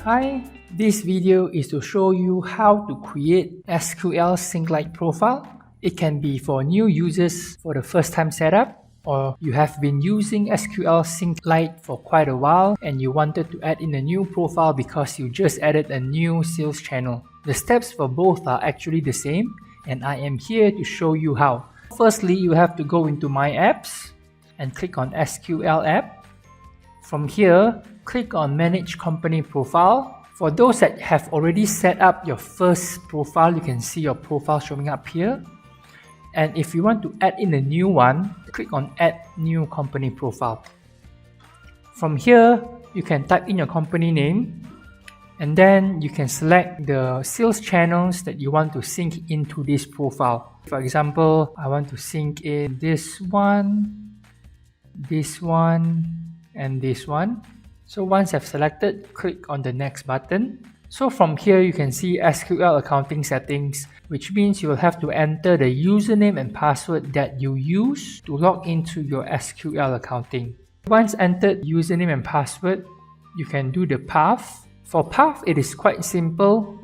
Hi, this video is to show you how to create SQL Sync Lite profile. It can be for new users for the first time setup, or you have been using SQL Sync Lite for quite a while and you wanted to add in a new profile because you just added a new sales channel. The steps for both are actually the same, and I am here to show you how. Firstly, you have to go into My Apps and click on SQL app. From here, click on Manage Company Profile. For those that have already set up your first profile, you can see your profile showing up here. And if you want to add in a new one, click on Add New Company Profile. From here, you can type in your company name, and then you can select the sales channels that you want to sync into this profile. For example, I want to sync in this one, and this one. So once I've selected, click on the next button. So from here you can see SQL accounting settings, which means you will have to enter the username and password that you use to log into your SQL accounting. Once entered username and password, you can do the path. For path, it is quite simple.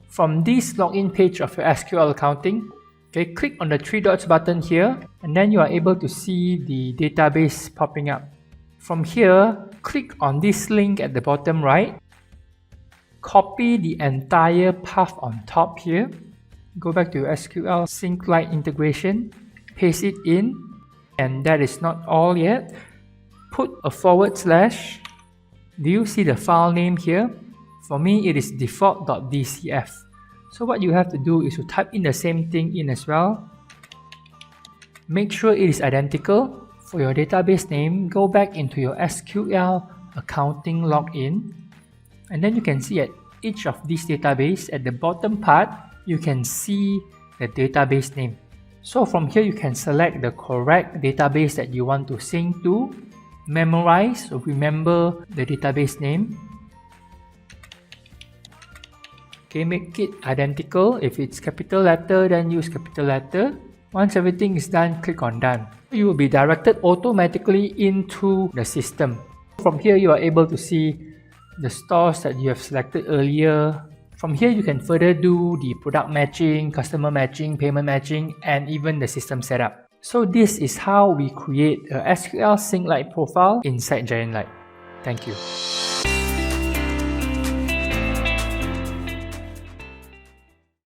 From this login page of your SQL accounting, okay, click on the three dots button here, and then you are able to see the database popping up. From here, click on this link at the bottom right, copy the entire path on top here, go back to your SQL Sync Lite integration, paste it in, and that is not all yet. Put a /. Do you see the file name here? For me, it is default.dcf. So what you have to do is to type in the same thing in as well. Make sure it is identical. For your database name, go back into your SQL accounting login, and then you can see at each of these database at the bottom part, you can see the database name. So from here you can select the correct database that you want to sync to, memorize or remember the database name. Okay, make it identical. If it's capital letter, then use capital letter. Once everything is done, click on Done. You will be directed automatically into the system. From here, you are able to see the stores that you have selected earlier. From here, you can further do the product matching, customer matching, payment matching, and even the system setup. So this is how we create a SQL Sync Lite profile in SiteGiant Lite. Thank you.